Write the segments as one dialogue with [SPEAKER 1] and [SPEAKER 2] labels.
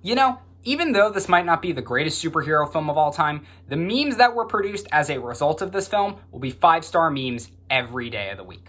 [SPEAKER 1] You know, even though this might not be the greatest superhero film of all time, the memes that were produced as a result of this film will be 5-star memes every day of the week.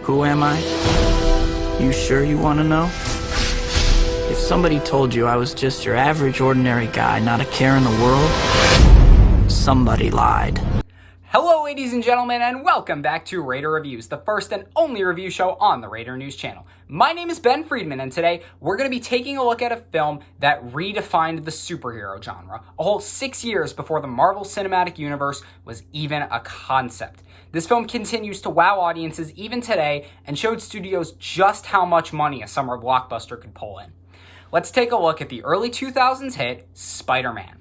[SPEAKER 2] Who am I? You sure you want to know? If somebody told you I was just your average, ordinary guy, not a care in the world, somebody lied.
[SPEAKER 1] Hello, ladies and gentlemen, and welcome back to Raider Reviews, the first and only review show on the Raider News channel. My name is Ben Friedman, and today we're going to be taking a look at a film that redefined the superhero genre, a whole 6 years before the Marvel Cinematic Universe was even a concept. This film continues to wow audiences even today and showed studios just how much money a summer blockbuster could pull in. Let's take a look at the early 2000s hit, Spider-Man.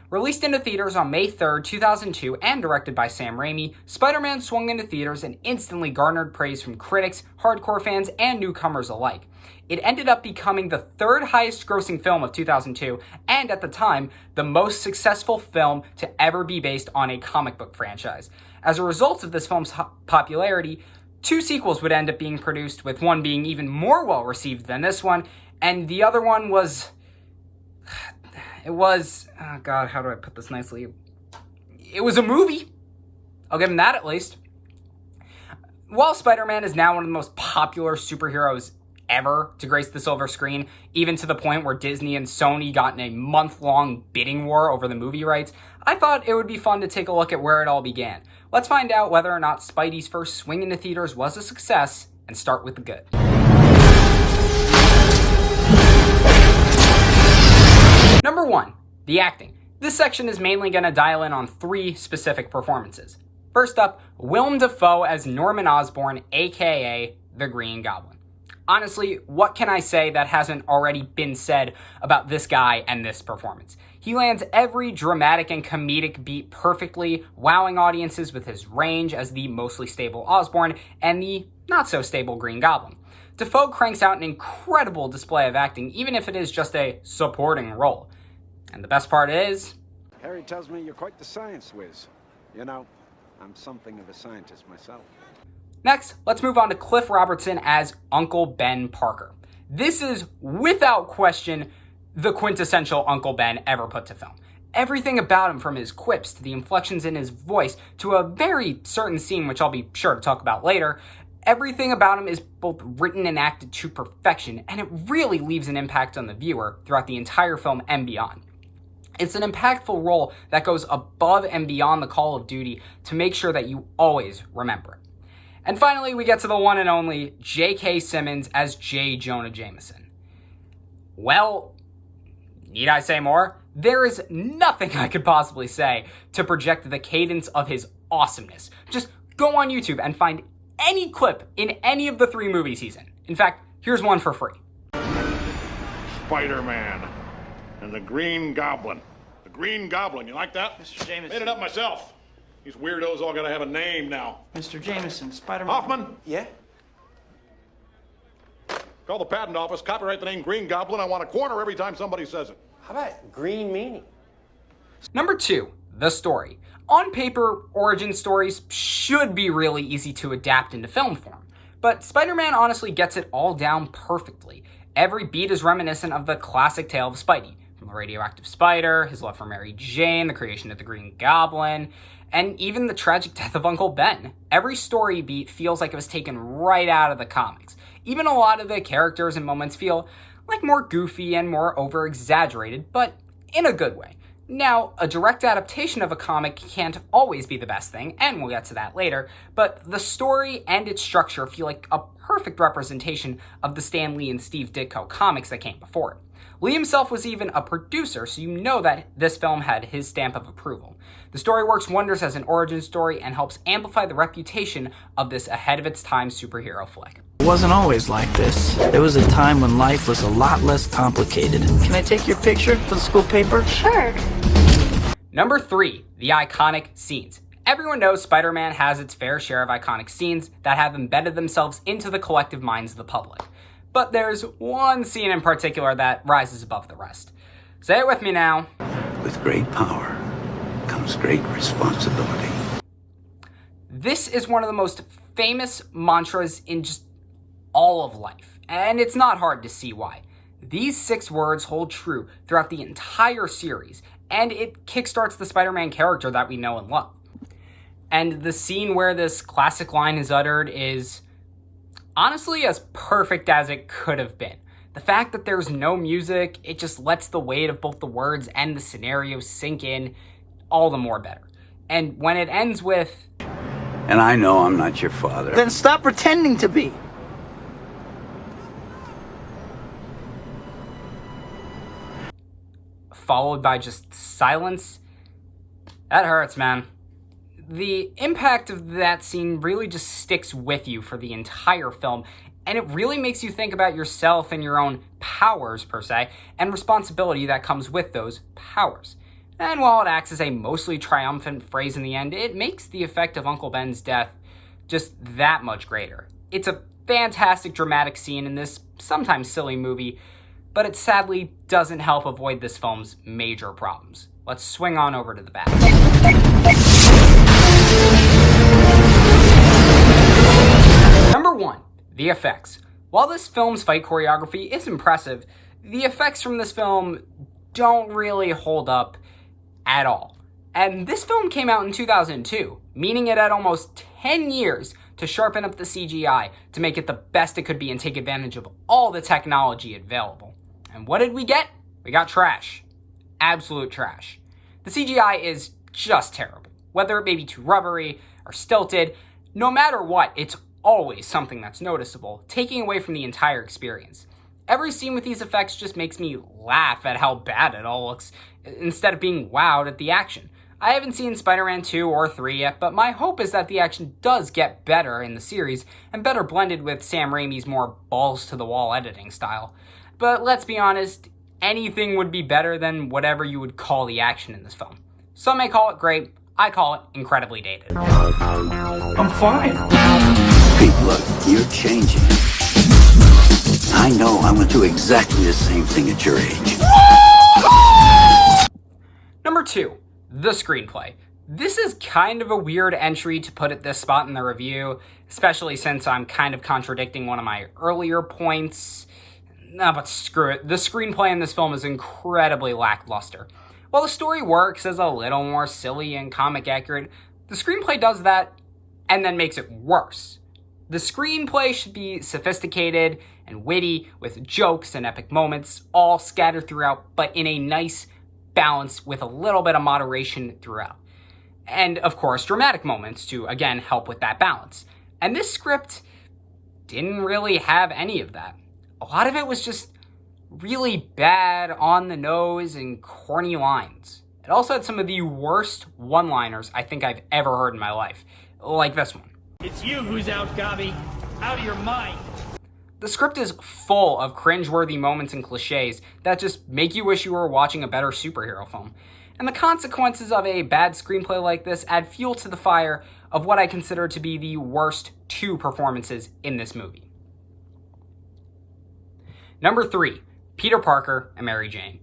[SPEAKER 1] Released into theaters on May 3rd, 2002, and directed by Sam Raimi, Spider-Man swung into theaters and instantly garnered praise from critics, hardcore fans, and newcomers alike. It ended up becoming the third highest grossing film of 2002, and at the time, the most successful film to ever be based on a comic book franchise. As a result of this film's popularity, 2 sequels would end up being produced, with one being even more well-received than this one, and the other one was... oh god, how do I put this nicely? It was a movie. I'll give him that at least. While Spider-Man is now one of the most popular superheroes ever to grace the silver screen, even to the point where Disney and Sony got in a month-long bidding war over the movie rights, I thought it would be fun to take a look at where it all began. Let's find out whether or not Spidey's first swing into theaters was a success, and start with the good. Number 1, the acting. This section is mainly going to dial in on 3 specific performances. First up, Willem Dafoe as Norman Osborn, aka the Green Goblin. Honestly, what can I say that hasn't already been said about this guy and this performance? He lands every dramatic and comedic beat perfectly, wowing audiences with his range as the mostly stable Osborn and the not-so-stable Green Goblin. Dafoe cranks out an incredible display of acting, even if it is just a supporting role. And the best part is...
[SPEAKER 3] Harry tells me you're quite the science whiz. You know, I'm something of a scientist myself.
[SPEAKER 1] Next, let's move on to Cliff Robertson as Uncle Ben Parker. This is, without question, the quintessential Uncle Ben ever put to film. Everything about him, from his quips to the inflections in his voice to a very certain scene, which I'll be sure to talk about later, everything about him is both written and acted to perfection, and it really leaves an impact on the viewer throughout the entire film and beyond. It's an impactful role that goes above and beyond the call of duty to make sure that you always remember it. And finally, we get to the one and only J.K. Simmons as J. Jonah Jameson. Well, need I say more? There is nothing I could possibly say to project the cadence of his awesomeness. Just go on YouTube and find any clip in any of the 3 movies he's in. In fact, here's one for free.
[SPEAKER 4] Spider-Man and the Green Goblin. The Green Goblin, you like that?
[SPEAKER 5] Mr. Jameson.
[SPEAKER 4] Made it up myself. These weirdos all gotta have a name now.
[SPEAKER 5] Mr. Jameson, Spider-Man.
[SPEAKER 4] Hoffman,
[SPEAKER 5] Yeah?
[SPEAKER 4] call the patent office, copyright the name Green Goblin. I want a corner every time somebody says it.
[SPEAKER 6] How about green meanie?
[SPEAKER 1] Number 2, the story. On paper, origin stories should be really easy to adapt into film form, but Spider-Man honestly gets it all down perfectly. Every beat is reminiscent of the classic tale of Spidey, from the radioactive spider, his love for Mary Jane, the creation of the Green Goblin, and even the tragic death of Uncle Ben. Every story beat feels like it was taken right out of the comics. Even a lot of the characters and moments feel like more goofy and more over-exaggerated, but in a good way. Now, a direct adaptation of a comic can't always be the best thing, and we'll get to that later, but the story and its structure feel like a perfect representation of the Stan Lee and Steve Ditko comics that came before it. Lee himself was even a producer, so you know that this film had his stamp of approval. The story works wonders as an origin story and helps amplify the reputation of this ahead-of-its-time superhero flick.
[SPEAKER 2] It wasn't always like this. There was a time when life was a lot less complicated. Can I take your picture for the school paper?
[SPEAKER 7] Sure.
[SPEAKER 1] Number 3, the iconic scenes. Everyone knows Spider-Man has its fair share of iconic scenes that have embedded themselves into the collective minds of the public. But there's one scene in particular that rises above the rest. Say it with me now.
[SPEAKER 8] With great power comes great responsibility.
[SPEAKER 1] This is one of the most famous mantras in just all of life, and it's not hard to see why. These 6 words hold true throughout the entire series, and it kickstarts the Spider-Man character that we know and love. And the scene where this classic line is uttered is honestly as perfect as it could have been. The fact that there's no music, it just lets the weight of both the words and the scenario sink in all the more better. And when it ends with,
[SPEAKER 8] And I know I'm not your father.
[SPEAKER 2] Then stop pretending to be.
[SPEAKER 1] followed by just silence, that hurts, man. The impact of that scene really just sticks with you for the entire film, and it really makes you think about yourself and your own powers, per se, and responsibility that comes with those powers. And while it acts as a mostly triumphant phrase in the end, it makes the effect of Uncle Ben's death just that much greater. It's a fantastic dramatic scene in this sometimes silly movie, but it sadly doesn't help avoid this film's major problems. Let's swing on over to the back. Number 1, the effects. While this film's fight choreography is impressive, the effects from this film don't really hold up at all. And this film came out in 2002, meaning it had almost 10 years to sharpen up the CGI to make it the best it could be and take advantage of all the technology available. And what did we get? We got trash. Absolute trash. The CGI is just terrible. Whether it may be too rubbery or stilted, no matter what, it's always something that's noticeable, taking away from the entire experience. Every scene with these effects just makes me laugh at how bad it all looks, instead of being wowed at the action. I haven't seen Spider-Man 2 or 3 yet, but my hope is that the action does get better in the series, and better blended with Sam Raimi's more balls-to-the-wall editing style. But let's be honest, anything would be better than whatever you would call the action in this film. Some may call it great, I call it incredibly dated.
[SPEAKER 2] I'm fine.
[SPEAKER 8] Pete, look, you're changing. I know I went through exactly the same thing at your age.
[SPEAKER 1] Number 2, the screenplay. This is kind of a weird entry to put at this spot in the review, especially since I'm kind of contradicting one of my earlier points. No, but screw it. The screenplay in this film is incredibly lackluster. While the story works as a little more silly and comic accurate, the screenplay does that and then makes it worse. The screenplay should be sophisticated and witty, with jokes and epic moments all scattered throughout, but in a nice balance with a little bit of moderation throughout. And of course, dramatic moments to, again, help with that balance. And this script didn't really have any of that. A lot of it was just really bad, on the nose, and corny lines. It also had some of the worst one-liners I think I've ever heard in my life, like this one.
[SPEAKER 5] It's you who's out, Gobby. Out of your mind.
[SPEAKER 1] The script is full of cringeworthy moments and cliches that just make you wish you were watching a better superhero film. And the consequences of a bad screenplay like this add fuel to the fire of what I consider to be the worst 2 performances in this movie. Number 3, Peter Parker and Mary Jane.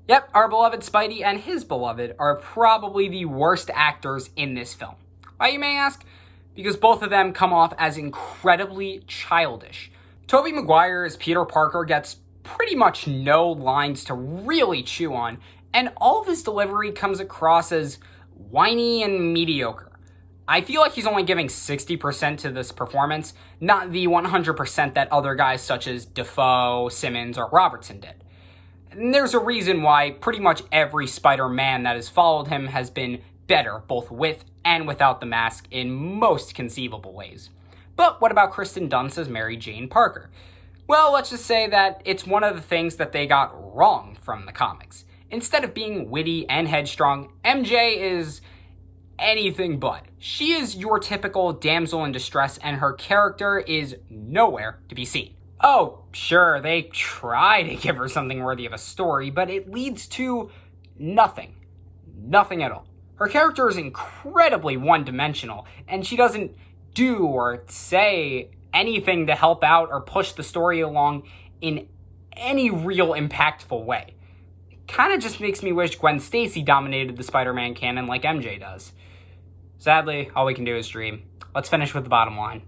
[SPEAKER 1] Yep, our beloved Spidey and his beloved are probably the worst actors in this film. Why, you may ask? Because both of them come off as incredibly childish. Tobey Maguire as Peter Parker gets pretty much no lines to really chew on, and all of his delivery comes across as whiny and mediocre. I feel like he's only giving 60% to this performance, not the 100% that other guys such as Dafoe, Simmons, or Robertson did. And there's a reason why pretty much every Spider-Man that has followed him has been better, both with and without the mask, in most conceivable ways. But what about Kristen Dunst's Mary Jane Parker? Well, let's just say that it's one of the things that they got wrong from the comics. Instead of being witty and headstrong, MJ is anything but. She is your typical damsel in distress, and her character is nowhere to be seen. Oh, sure, they try to give her something worthy of a story, but it leads to nothing. Nothing at all. Her character is incredibly one-dimensional, and she doesn't do or say anything to help out or push the story along in any real impactful way. It kind of just makes me wish Gwen Stacy dominated the Spider-Man canon like MJ does. Sadly, all we can do is dream. Let's finish with the bottom line.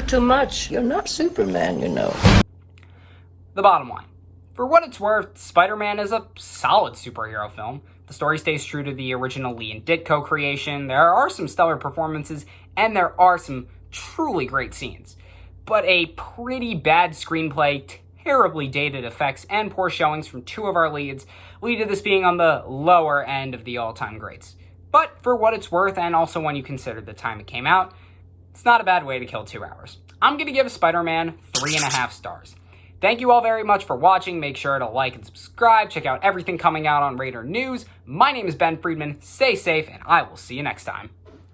[SPEAKER 7] too much. You're not Superman, you know.
[SPEAKER 1] The bottom line. For what it's worth, Spider-Man is a solid superhero film. The story stays true to the original Lee and Ditko creation. There are some stellar performances, and there are some truly great scenes. But a pretty bad screenplay, terribly dated effects, and poor showings from two of our leads lead to this being on the lower end of the all-time greats. But for what it's worth, and also when you consider the time it came out, it's not a bad way to kill 2 hours. I'm going to give Spider-Man 3.5 stars. Thank you all very much for watching. Make sure to like and subscribe. Check out everything coming out on Raider News. My name is Ben Friedman. Stay safe, and I will see you next time.